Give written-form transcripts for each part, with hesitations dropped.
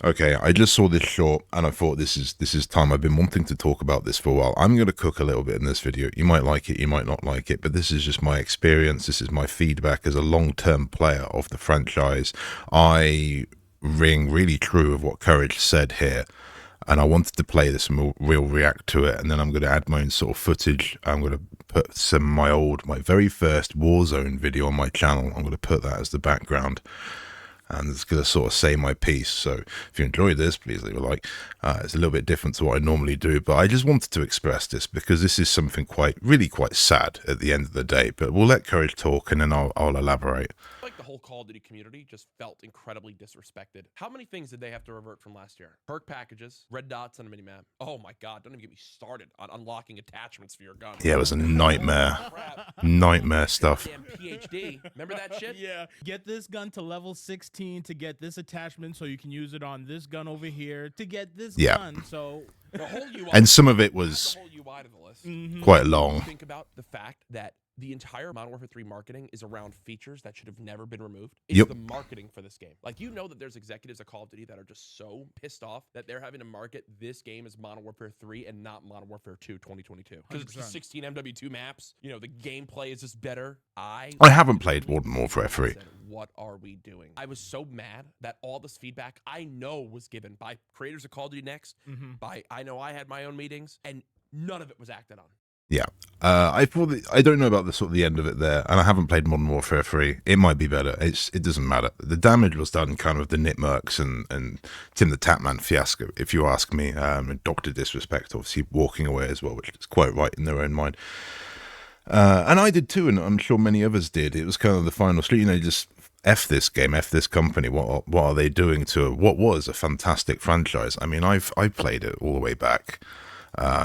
Okay, I just saw this short and I thought this is time. I've been wanting to talk about this for a while. I'm going to cook a little bit in this video. You might like it, you might not like it, but this is just my experience. This is my feedback as a long-term player of the franchise. I ring really true of what Courage said here, and I wanted to play this and we'll react to it, and then I'm going to add my own sort of footage. I'm going to put some of my very first Warzone video on my channel. I'm going to put that as the background. And it's going to sort of say my piece. So if you enjoyed this, please leave a like. It's a little bit different to what I normally do, but I just wanted to express this because this is something really quite sad at the end of the day. But we'll let Courage talk and then I'll elaborate. Like the whole Call of Duty community just felt incredibly disrespected. How many things did they have to revert from last year? Perk packages, red dots on a minimap. Oh my god, don't even get me started on unlocking attachments for your gun. Yeah, it was a nightmare. Nightmare stuff. Damn PhD. Remember that shit? Yeah. Get this gun to level 16 to get this attachment so you can use it on this gun over here to get this gun. So the whole UI, and some of it was the whole UI to the list. quite long. Think about the fact that the entire Modern Warfare 3 marketing is around features that should have never been removed. It's the marketing for this game. Like, you know that there's executives at Call of Duty that are just so pissed off that they're having to market this game as Modern Warfare 3 and not Modern Warfare 2 2022. Because it's just 16 MW2 maps. You know, the gameplay is just better. I haven't played Modern Warfare 3. What are we doing? I was so mad that all this feedback I know was given by creators of Call of Duty Next, I know I had my own meetings, and none of it was acted on. Yeah, I don't know about the sort of the end of it there, and I haven't played Modern Warfare 3. It might be better. It doesn't matter. The damage was done kind of the Nitmerks and Tim the Tapman fiasco, if you ask me. And Dr. Disrespect, obviously, walking away as well, which is quite right in their own mind. And I did too, and I'm sure many others did. It was kind of the final street, you know, just F this game, F this company. What are they doing to what was a fantastic franchise? I mean, I've played it all the way back.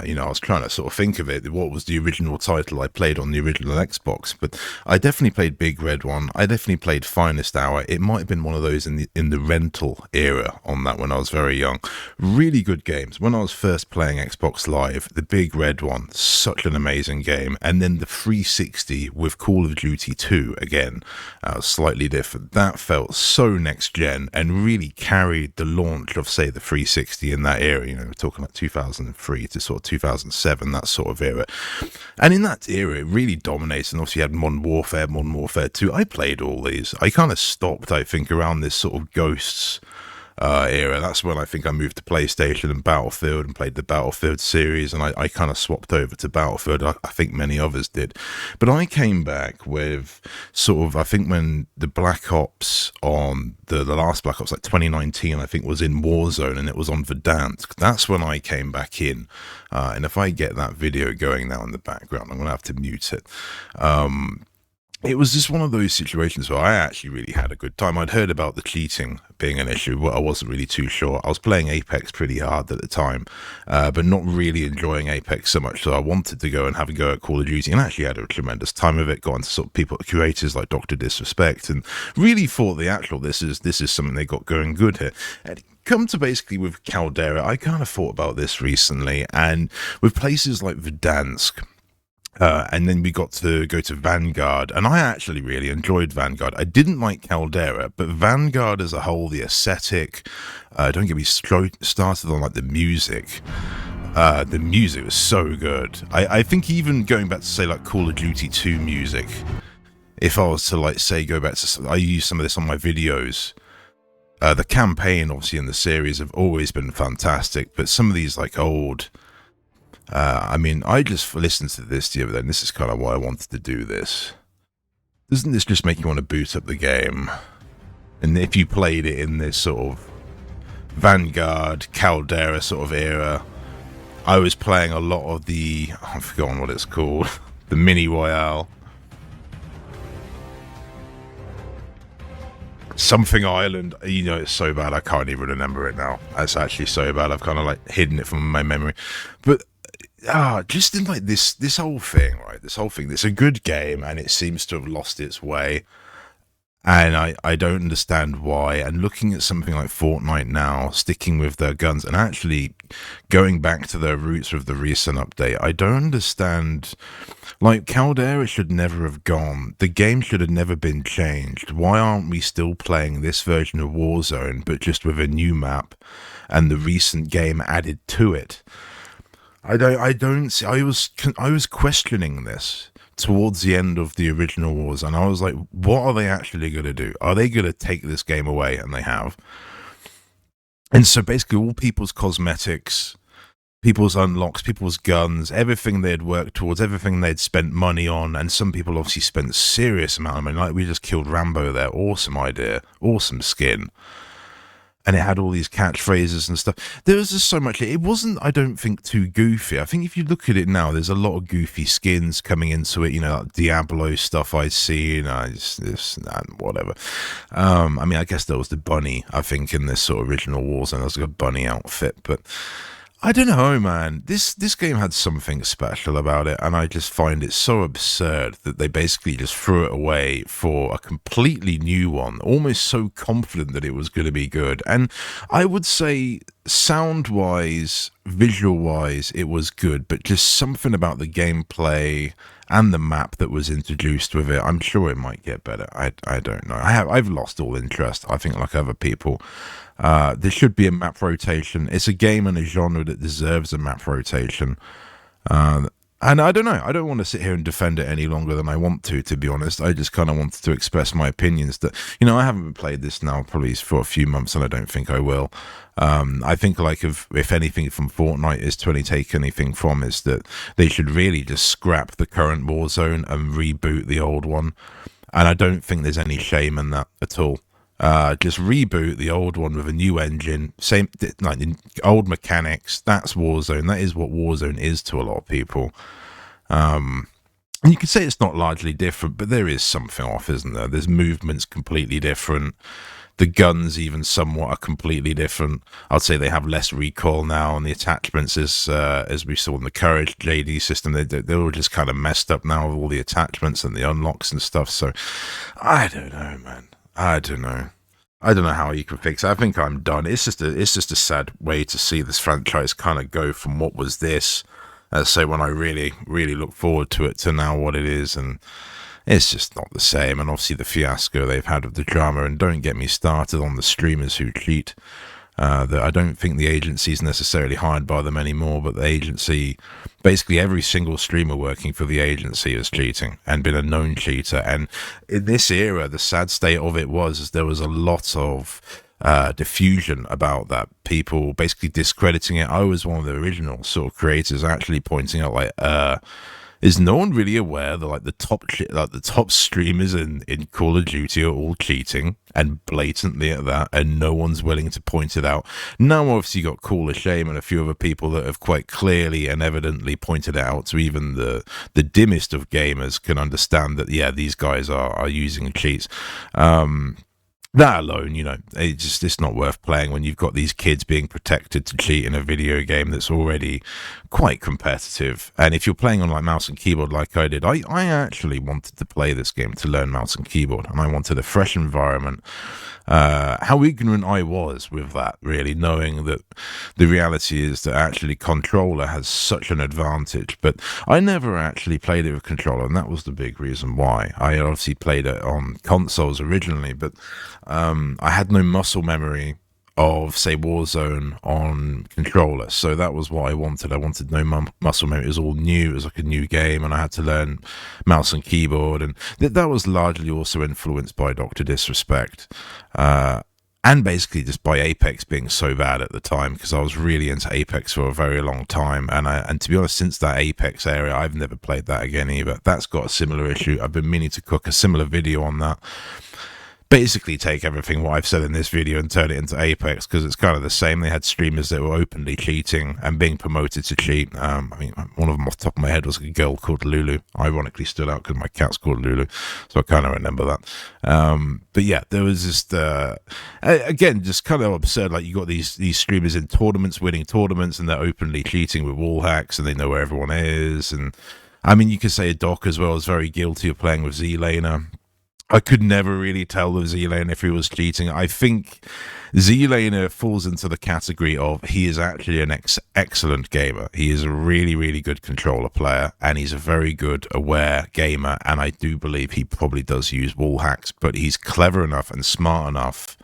You know, I was trying to sort of think of it. What was the original title I played on the original Xbox? But I definitely played Big Red One. I definitely played Finest Hour. It might have been one of those in the rental era on that when I was very young. Really good games. When I was first playing Xbox Live, the Big Red One, such an amazing game. And then the 360 with Call of Duty 2 again, slightly different. That felt so next gen and really carried the launch of, say, the 360 in that era. You know, we're talking about 2003 to sort of 2007, that sort of era. And in that era, it really dominated. And obviously you had Modern Warfare 2. I played all these. I kind of stopped, I think, around this sort of Ghosts era. That's when I think I moved to PlayStation and Battlefield and played the Battlefield series, and I kind of swapped over to Battlefield. I think many others did. But I came back with sort of, I think when the Black Ops on the last Black Ops, like 2019, I think was in Warzone, and it was on Verdansk. That's when I came back in. And if I get that video going now in the background, I'm going to have to mute it. It was just one of those situations where I actually really had a good time. I'd heard about the cheating being an issue, but I wasn't really too sure. I was playing Apex pretty hard at the time, but not really enjoying Apex so much. So I wanted to go and have a go at Call of Duty, and actually had a tremendous time of it. Got into sort of people, curators like Dr. Disrespect, and really thought this is something they got going good here. And come to basically with Caldera, I kind of thought about this recently, and with places like Verdansk. And then we got to go to Vanguard, and I actually really enjoyed Vanguard. I didn't like Caldera, but Vanguard as a whole, the aesthetic, don't get me started on like the music. The music was so good. I think even going back to say like Call of Duty 2 music, if I was to like say go back to, I use some of this on my videos. The campaign obviously in the series have always been fantastic, but some of these like old. I mean, I just listened to this the other day, and this is kind of why I wanted to do this. Doesn't this just make you want to boot up the game? And if you played it in this sort of Vanguard, Caldera sort of era, I was playing a lot of the, I've forgotten what it's called, the Mini Royale. Something Island, you know, it's so bad I can't even remember it now. It's actually so bad I've kind of like hidden it from my memory. But just in like this whole thing, right? This whole thing, it's a good game, and it seems to have lost its way. And I don't understand why. And looking at something like Fortnite now, sticking with their guns and actually going back to their roots with the recent update, I don't understand. Like, Caldera should never have gone. The game should have never been changed. Why aren't we still playing this version of Warzone, but just with a new map and the recent game added to it? I don't see. I was questioning this towards the end of the original Wars, and I was like, what are they actually going to do? Are they going to take this game away? And they have. And so basically all people's cosmetics, people's unlocks, people's guns, everything they'd worked towards, everything they'd spent money on, and some people obviously spent a serious amount of money. Like, we just killed Rambo there. Awesome idea. Awesome skin. And it had all these catchphrases and stuff. There was just so much. It wasn't, I don't think, too goofy. I think if you look at it now, there's a lot of goofy skins coming into it. You know, like Diablo stuff I'd seen. Whatever. I mean, I guess there was the bunny, I think, in this sort of original Warzone. There was like a bunny outfit. But I don't know, man. This game had something special about it, and I just find it so absurd that they basically just threw it away for a completely new one, almost so confident that it was going to be good. And I would say, sound-wise, visual-wise, it was good, but just something about the gameplay and the map that was introduced with it, I'm sure it might get better. I don't know. I've lost all interest, I think, like other people. There should be a map rotation. It's a game and a genre that deserves a map rotation. And I don't know. I don't want to sit here and defend it any longer than I want to be honest. I just kind of wanted to express my opinions that, you know, I haven't played this now probably for a few months, and I don't think I will. I think, like, if anything from Fortnite is to only take anything from, is that they should really just scrap the current Warzone and reboot the old one. And I don't think there's any shame in that at all. Just reboot the old one with a new engine, same, like, old mechanics. That's Warzone. That is what Warzone is to a lot of people. And you could say it's not largely different, but there is something off, isn't there? There's movements completely different. The guns even somewhat are completely different. I'd say they have less recoil now, and the attachments, as we saw in the Courage JD system, they're all just kind of messed up now with all the attachments and the unlocks and stuff. So I don't know, man. I don't know. I don't know how you can fix it. I think I'm done. It's just a sad way to see this franchise kind of go from what was this, say, when I really, really look forward to it, to now what it is, and it's just not the same. And obviously the fiasco they've had with the drama, and don't get me started on the streamers who cheat. That I don't think the agency is necessarily hired by them anymore, but the agency, basically every single streamer working for the agency is cheating and been a known cheater. And in this era, the sad state of it was there was a lot of diffusion about that. People basically discrediting it. I was one of the original sort of creators actually pointing out, like, is no one really aware that, like, the top streamers in Call of Duty are all cheating, and blatantly at that, and no one's willing to point it out? Now obviously you got Call of Shame and a few other people that have quite clearly and evidently pointed it out, so even the dimmest of gamers can understand that, yeah, these guys are using cheats. That alone, you know, it's not worth playing when you've got these kids being protected to cheat in a video game that's already quite competitive. And if you're playing on, like, mouse and keyboard like I did, I actually wanted to play this game to learn mouse and keyboard, and I wanted a fresh environment. How ignorant I was with that, really, knowing that the reality is that actually controller has such an advantage. But I never actually played it with controller, and that was the big reason why. I obviously played it on consoles originally, but I had no muscle memory of, say, Warzone on controller, so that was what I wanted. I wanted no muscle memory. It was all new. It was like a new game, and I had to learn mouse and keyboard, and that was largely also influenced by Dr. Disrespect, and basically just by Apex being so bad at the time, because I was really into Apex for a very long time, and to be honest, since that Apex area, I've never played that again either. That's got a similar issue. I've been meaning to cook a similar video on that. Basically take everything what I've said in this video and turn it into Apex, because it's kind of the same. They had streamers that were openly cheating and being promoted to cheat. I mean, one of them off the top of my head was a girl called Lulu. Ironically stood out because my cat's called Lulu, so I kind of remember that. But yeah, there was just, again, just kind of absurd. Like, you got these streamers in tournaments, winning tournaments, and they're openly cheating with wall hacks, and they know where everyone is. And I mean, you could say Doc as well is very guilty of playing with Z-Laner. I could never really tell with Z-Laner if he was cheating. I think Z-Laner falls into the category of he is actually an excellent gamer. He is a really, really good controller player, and he's a very good, aware gamer, and I do believe he probably does use wall hacks, but he's clever enough and smart enough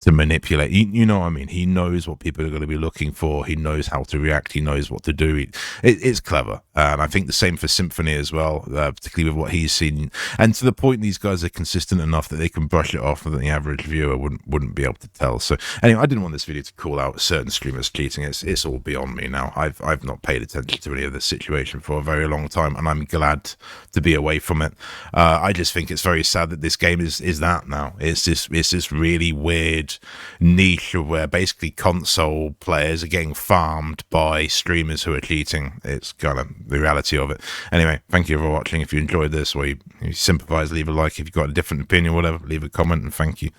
to manipulate. You know what I mean? He knows what people are going to be looking for. He knows how to react. He knows what to do. It's clever. And I think the same for Symphony as well, particularly with what he's seen. And to the point, these guys are consistent enough that they can brush it off and that the average viewer wouldn't be able to tell. So anyway, I didn't want this video to call out certain streamers cheating. It's all beyond me now. I've not paid attention to any of this situation for a very long time, and I'm glad to be away from it. I just think it's very sad that this game is that now. It's this really weird niche where basically console players are getting farmed by streamers who are cheating. It's kind of the reality of it. Anyway, thank you for watching. If you enjoyed this or you sympathize, leave a like. If you've got a different opinion, whatever, leave a comment, and thank you.